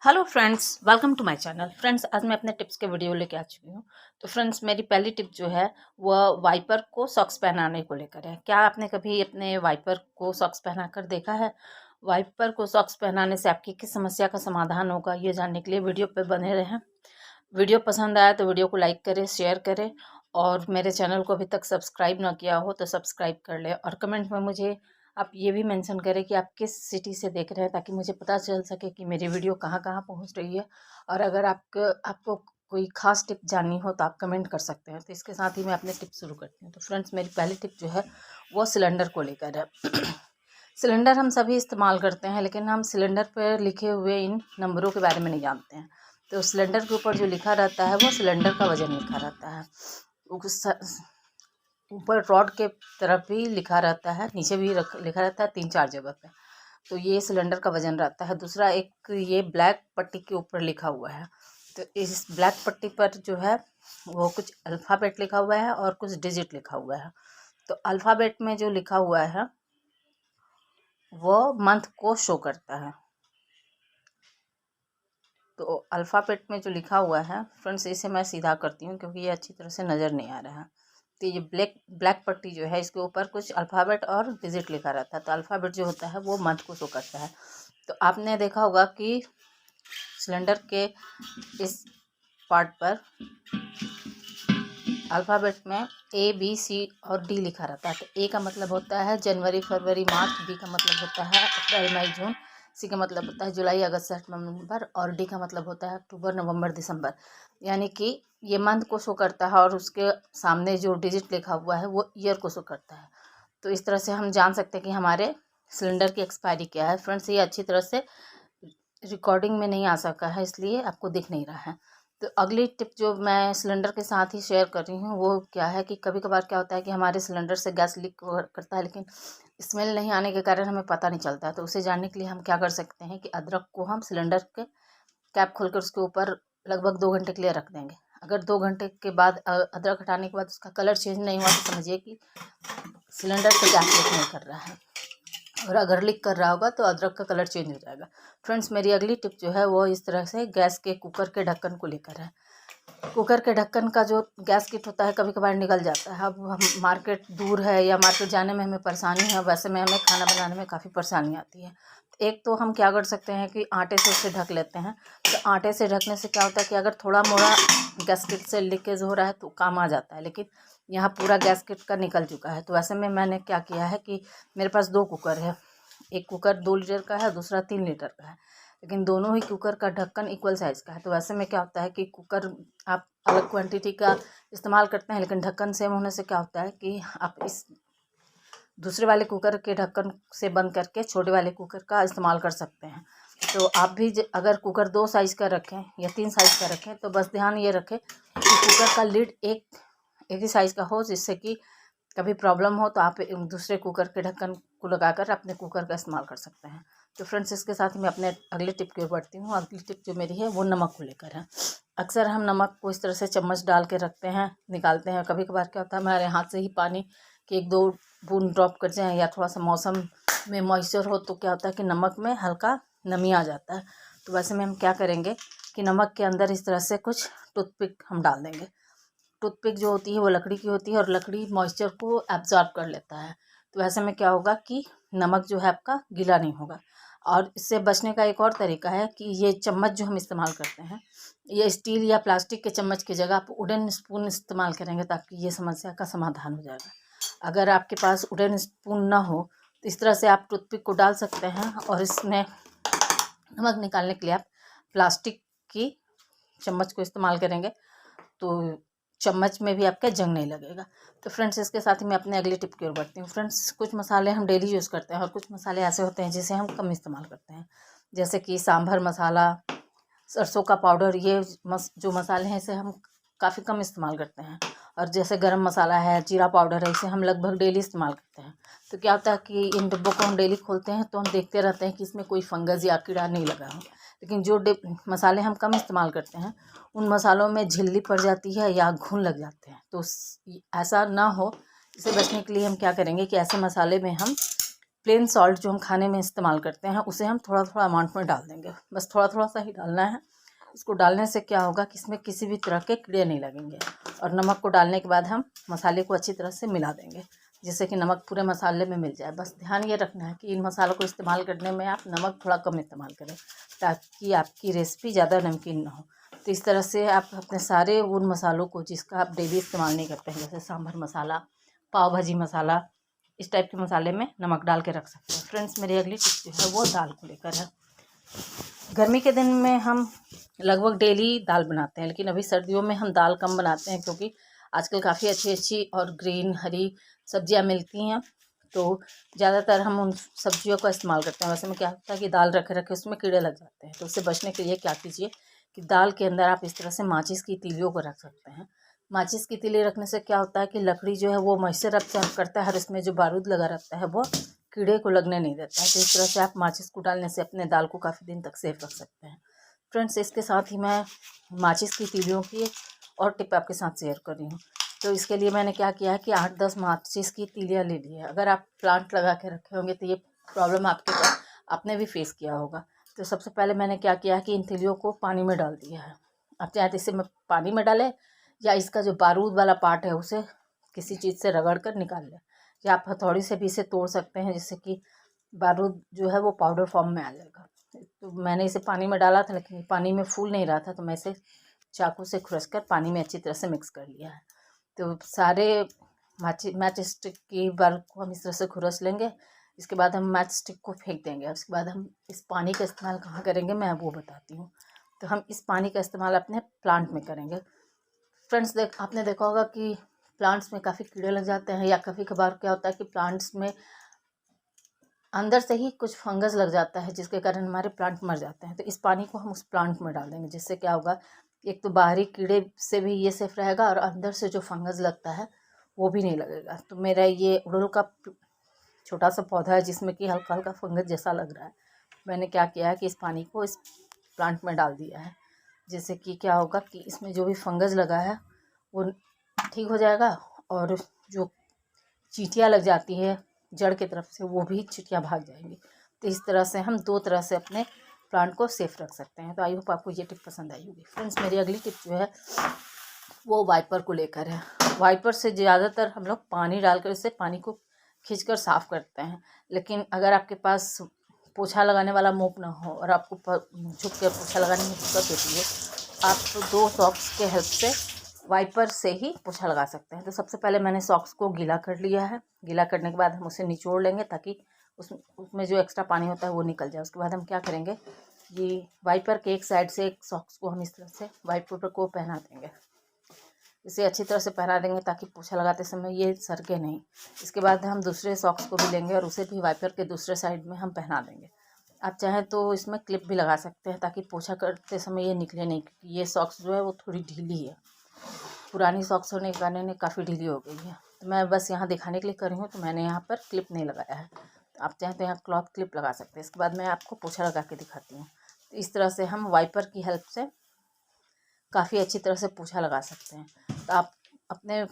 Hello friends, welcome to my channel. Friends, आज मैं अपने टिप्स के वीडियो लेके आ चुकी हूँ। तो फ्रेंड्स, मेरी पहली टिप जो है वह वाइपर को सॉक्स पहनाने को लेकर है। क्या आपने कभी अपने वाइपर को सॉक्स पहनाकर देखा है? वाइपर को सॉक्स पहनाने से आपकी किस समस्या का समाधान होगा, ये जानने के लिए वीडियो पे बने रहें। वीडियो पसंद आया तो वीडियो को लाइक करें, शेयर करें और मेरे चैनल को अभी तक सब्सक्राइब ना किया हो तो सब्सक्राइब कर लें। और कमेंट में मुझे आप ये भी मेंशन करें कि आप किस सिटी से देख रहे हैं, ताकि मुझे पता चल सके कि मेरी वीडियो कहाँ कहाँ पहुँच रही है। और अगर आपको कोई ख़ास टिप जाननी हो तो आप कमेंट कर सकते हैं। तो इसके साथ ही मैं अपने टिप शुरू करती हूँ। तो फ्रेंड्स, मेरी पहली टिप जो है वो सिलेंडर को लेकर है। सिलेंडर हम सभी इस्तेमाल करते हैं, लेकिन हम सिलेंडर पर लिखे हुए इन नंबरों के बारे में नहीं जानते हैं। तो सिलेंडर के ऊपर जो लिखा रहता है वो सिलेंडर का वज़न लिखा रहता है। ऊपर रॉड के तरफ भी लिखा रहता है, नीचे भी लिखा रहता है, 3-4 जगह पे। तो ये सिलेंडर का वज़न रहता है। दूसरा, एक ये ब्लैक पट्टी के ऊपर लिखा हुआ है। तो इस ब्लैक पट्टी पर जो है वो कुछ अल्फ़ाबेट लिखा हुआ है और कुछ डिजिट लिखा हुआ है। तो अल्फ़ाबेट में जो लिखा हुआ है वो मंथ को शो करता है। तो अल्फ़ाबेट में जो लिखा हुआ है फ्रेंड्स, इसे मैं सीधा करती हूँ क्योंकि ये अच्छी तरह से नज़र नहीं आ रहा है। तो ये ब्लैक पट्टी जो है इसके ऊपर कुछ अल्फ़ाबेट और डिजिट लिखा रहता है। तो अल्फ़ाबेट जो होता है वो मंथ को शो करता है। तो आपने देखा होगा कि सिलेंडर के इस पार्ट पर अल्फ़ाबेट में ए बी सी और डी लिखा रहता है। तो ए का मतलब होता है जनवरी फरवरी मार्च, बी का मतलब होता है अप्रैल मई जून, सी का मतलब होता है जुलाई अगस्त सितंबर नवंबर और डी का मतलब होता है अक्टूबर नवंबर दिसंबर। यानी कि ये मंथ को शो करता है और उसके सामने जो डिजिट लिखा हुआ है वो ईयर को शो करता है। तो इस तरह से हम जान सकते हैं कि हमारे सिलेंडर की एक्सपायरी क्या है। फ्रेंड्स, ये अच्छी तरह से रिकॉर्डिंग में नहीं आ सका है, इसलिए आपको दिख नहीं रहा है। तो अगली टिप जो मैं सिलेंडर के साथ ही शेयर कर रही हूँ वो क्या है कि कभी कभार क्या होता है कि हमारे सिलेंडर से गैस लीक करता है, लेकिन स्मेल नहीं आने के कारण हमें पता नहीं चलता है। तो उसे जानने के लिए हम क्या कर सकते हैं कि अदरक को हम सिलेंडर के कैप खोलकर उसके ऊपर लगभग 2 घंटे के लिए रख देंगे। अगर 2 घंटे के बाद अदरक हटाने के बाद उसका कलर चेंज नहीं हुआ तो समझिए कि सिलेंडर से गैस लीक नहीं कर रहा है। और अगर लीक कर रहा होगा तो अदरक का कलर चेंज हो जाएगा। फ्रेंड्स, मेरी अगली टिप जो है वो इस तरह से गैस के कुकर के ढक्कन को लेकर है। कुकर के ढक्कन का जो गैस किट होता है कभी कभार निकल जाता है। अब हम मार्केट दूर है या मार्केट जाने में हमें परेशानी है, वैसे में हमें खाना बनाने में काफ़ी परेशानी आती है। एक तो हम क्या कर सकते हैं कि आटे से उसे ढक लेते हैं। तो आटे से ढकने से क्या होता है कि अगर थोड़ा मोड़ा गैस किट से लीकेज हो रहा है तो काम आ जाता है, लेकिन यहाँ पूरा गैस किट का निकल चुका है। तो ऐसे में मैंने क्या किया है कि मेरे पास 2 कुकर है। एक कुकर 2 लीटर का है, दूसरा 3 लीटर का है, लेकिन दोनों ही कुकर का ढक्कन इक्वल साइज़ का है। तो ऐसे में क्या होता है कि कुकर आप अलग क्वांटिटी का इस्तेमाल करते हैं, लेकिन ढक्कन सेम होने से क्या होता है कि आप इस दूसरे वाले कुकर के ढक्कन से बंद करके छोटे वाले कुकर का इस्तेमाल कर सकते हैं। तो आप भी अगर कुकर 2 साइज़ का रखें या 3 साइज़ का रखें तो बस ध्यान ये रखें कि कुकर का लिड एक ही साइज़ का हो, जिससे कि कभी प्रॉब्लम हो तो आप दूसरे कुकर के ढक्कन को लगाकर अपने कुकर का इस्तेमाल कर सकते हैं। तो फ्रेंड्स, इसके साथ मैं अपने अगले टिप की ओर बढ़ती हूँ। अगली टिप जो मेरी है वो नमक को लेकर है। अक्सर हम नमक को इस तरह से चम्मच डाल के रखते हैं, निकालते हैं। कभी कभार क्या होता है हमारे हाथ से ही पानी के 1-2 बूंद ड्रॉप कर जाएँ या थोड़ा सा मौसम में मॉइस्चर हो तो क्या होता है कि नमक में हल्का नमी आ जाता है। तो वैसे में हम क्या करेंगे कि नमक के अंदर इस तरह से कुछ टूथपिक हम डाल देंगे। टूथपिक जो होती है वो लकड़ी की होती है और लकड़ी मॉइस्चर को एब्जॉर्ब कर लेता है। तो ऐसे में क्या होगा कि नमक जो है आपका गीला नहीं होगा। और इससे बचने का एक और तरीका है कि ये चम्मच जो हम इस्तेमाल करते हैं, ये स्टील या प्लास्टिक के चम्मच की जगह आप वुडन स्पून इस्तेमाल करेंगे तो आपकी ये समस्या का समाधान हो जाएगा। अगर आपके पास वुडन स्पून ना हो तो इस तरह से आप टूथपिक को डाल सकते हैं और इसमें नमक निकालने के लिए आप प्लास्टिक की चम्मच को इस्तेमाल करेंगे तो चम्मच में भी आपका जंग नहीं लगेगा। तो फ्रेंड्स, इसके साथ ही मैं अपने अगली टिप की ओर बढ़ती हूँ। फ्रेंड्स, कुछ मसाले हम डेली यूज़ करते हैं और कुछ मसाले ऐसे होते हैं जिसे हम कम इस्तेमाल करते हैं, जैसे कि सांभर मसाला, सरसों का पाउडर। ये जो मसाले हैं इसे हम काफ़ी कम इस्तेमाल करते हैं। और जैसे गरम मसाला है, जीरा पाउडर है, इसे हम लगभग डेली इस्तेमाल करते हैं। तो क्या होता है कि इन डिब्बों को हम डेली खोलते हैं तो हम देखते रहते हैं कि इसमें कोई फंगस या कीड़ा नहीं लगा हो, लेकिन जो मसाले हम कम इस्तेमाल करते हैं उन मसालों में झिल्ली पड़ जाती है या घुन लग जाते हैं। तो ऐसा ना हो, इसे बचने के लिए हम क्या करेंगे कि ऐसे मसाले में हम प्लेन सॉल्ट जो हम खाने में इस्तेमाल करते हैं उसे हम थोड़ा थोड़ा अमाउंट में डाल देंगे, बस थोड़ा थोड़ा सा ही डालना है। इसको डालने से क्या होगा कि इसमें किसी भी तरह के कीड़े नहीं लगेंगे। और नमक को डालने के बाद हम मसाले को अच्छी तरह से मिला देंगे, जिससे कि नमक पूरे मसाले में मिल जाए। बस ध्यान ये रखना है कि इन मसालों को इस्तेमाल करने में आप नमक थोड़ा कम इस्तेमाल करें, ताकि आपकी रेसिपी ज़्यादा नमकीन ना हो। तो इस तरह से आप अपने सारे उन मसालों को जिसका आप डेली इस्तेमाल नहीं करते हैं, जैसे सांभर मसाला, पाव भाजी मसाला, इस टाइप के मसाले में नमक डाल के रख सकते हैं। फ्रेंड्स, मेरी अगली टिप जो है वो दाल को लेकर है। गर्मी के दिन में हम लगभग डेली दाल बनाते हैं, लेकिन अभी सर्दियों में हम दाल कम बनाते हैं, क्योंकि आजकल काफ़ी अच्छी अच्छी और ग्रीन हरी सब्जियां मिलती हैं, तो ज़्यादातर हम उन सब्जियों का इस्तेमाल करते हैं। वैसे में क्या होता है कि दाल रखे रखे उसमें कीड़े लग जाते हैं, तो उससे बचने के लिए क्या कीजिए कि दाल के अंदर आप इस तरह से माचिस की तीलियों को रख सकते हैं। माचिस की तीली रखने से क्या होता है कि लकड़ी जो है वो मॉइस्चर अब्सॉर्ब करता है, और इसमें जो बारूद लगा रहता है वो कीड़े को लगने नहीं देता है। तो इस तरह से आप माचिस को डालने से अपने दाल को काफ़ी दिन तक सेफ रख सकते हैं। फ्रेंड्स, इसके साथ ही मैं माचिस की तीलियों की और टिप आपके साथ शेयर कर रही हूँ। तो इसके लिए मैंने क्या किया है कि 8-10 माचिस की तीलियाँ ले ली है। अगर आप प्लांट लगा के रखे होंगे तो ये प्रॉब्लम आपने भी फेस किया होगा। तो सबसे पहले मैंने क्या किया है कि इन तीलियों को पानी में डाल दिया है। आप चाहे तो इसे पानी में डालें, या इसका जो बारूद वाला पार्ट है उसे किसी चीज़ से रगड़ कर निकाल लें, या आप हथौड़ी से भी इसे तोड़ सकते हैं, जिससे कि बारूद जो है वो पाउडर फॉर्म में आ जाएगा। तो मैंने इसे पानी में डाला था, लेकिन पानी में फूल नहीं रहा था, तो मैं इसे चाकू से खुरस कर पानी में अच्छी तरह से मिक्स कर लिया है। तो सारे मैच स्टिक की बाल को हम इस तरह से खुरस लेंगे। इसके बाद हम मैच स्टिक को फेंक देंगे। उसके बाद हम इस पानी का इस्तेमाल कहाँ करेंगे मैं वो बताती हूँ। तो हम इस पानी का इस्तेमाल अपने प्लांट में करेंगे। फ्रेंड्स, आपने देखा होगा कि प्लांट्स में काफ़ी कीड़े लग जाते हैं, या कभी कभार क्या होता है कि प्लांट्स में अंदर से ही कुछ फंगस लग जाता है, जिसके कारण हमारे प्लांट मर जाते हैं। तो इस पानी को हम उस प्लांट में डाल देंगे, जिससे क्या होगा, एक तो बाहरी कीड़े से भी ये सेफ रहेगा, और अंदर से जो फंगस लगता है वो भी नहीं लगेगा। तो मेरा ये उड़द का छोटा सा पौधा है, जिसमें कि हल्का हल्का फंगस जैसा लग रहा है। मैंने क्या किया है कि इस पानी को इस प्लांट में डाल दिया है, जिससे कि क्या होगा कि इसमें जो भी फंगस लगा है वो ठीक हो जाएगा, और जो चींटियाँ लग जाती है जड़ की तरफ से वो भी चींटियाँ भाग जाएंगी। तो इस तरह से हम 2 तरह से अपने प्लांट को सेफ रख सकते हैं। तो आई होप आपको ये टिप पसंद आई होगी। फ्रेंड्स, मेरी अगली टिप जो है वो वाइपर को लेकर है। वाइपर से ज़्यादातर हम लोग पानी डालकर इससे पानी को खींचकर साफ़ करते हैं, लेकिन अगर आपके पास पोछा लगाने वाला मोप ना हो और आपको झुक कर पोछा लगाने में दिक्कत होती है, आप 2 सॉक्स के हेल्प से वाइपर से ही पोछा लगा सकते हैं। तो सबसे पहले मैंने सॉक्स को गीला कर लिया है। गीला करने के बाद हम उसे निचोड़ लेंगे, ताकि उसमें जो एक्स्ट्रा पानी होता है वो निकल जाए। उसके बाद हम क्या करेंगे, ये वाइपर के एक साइड से एक सॉक्स को हम इस तरह से वाइपर को पहना देंगे। इसे अच्छी तरह से पहना देंगे ताकि पोछा लगाते समय ये सरके नहीं। इसके बाद हम दूसरे सॉक्स को भी लेंगे और उसे भी वाइपर के दूसरे साइड में हम पहना देंगे। आप चाहें तो इसमें क्लिप भी लगा सकते हैं, ताकि पोछा करते समय ये निकले नहीं, क्योंकि ये सॉक्स जो है वो थोड़ी ढीली है। पुरानी सॉक्स होने के कारण ये काफ़ी ढीली हो गई है। तो मैं बस यहाँ दिखाने के लिए कर रही हूँ, तो मैंने यहाँ पर क्लिप नहीं लगाया है। तो आप चाहें तो यहाँ क्लॉथ क्लिप लगा सकते हैं। इसके बाद मैं आपको पोछा लगा के दिखाती हूँ। तो इस तरह से हम वाइपर की हेल्प से काफ़ी अच्छी तरह से पोछा लगा सकते हैं। तो आप अपने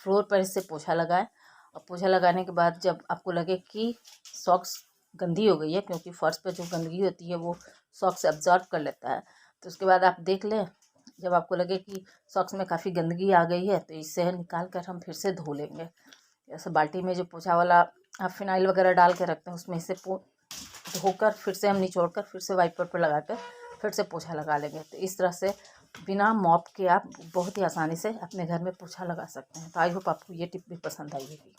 फ्लोर पर इससे पोछा लगाएं, और पोछा लगाने के बाद जब आपको लगे कि सॉक्स गंदी हो गई है, क्योंकि फ़र्श पर जो गंदगी होती है वो सॉक्स एब्जॉर्ब कर लेता है, तो उसके बाद आप देख लें, जब आपको लगे कि सॉक्स में काफ़ी गंदगी आ गई है, तो इसे निकाल कर हम फिर से धो लेंगे। जैसे बाल्टी में जो पोछा वाला आप फिनाइल वगैरह डाल के रखते हैं, उसमें इसे धोकर फिर से हम निचोड़ कर फिर से वाइपर पर लगा कर फिर से पोछा लगा लेंगे। तो इस तरह से बिना मॉप के आप बहुत ही आसानी से अपने घर में पोछा लगा सकते हैं। तो आई होप आपको ये टिप भी पसंद आई होगी।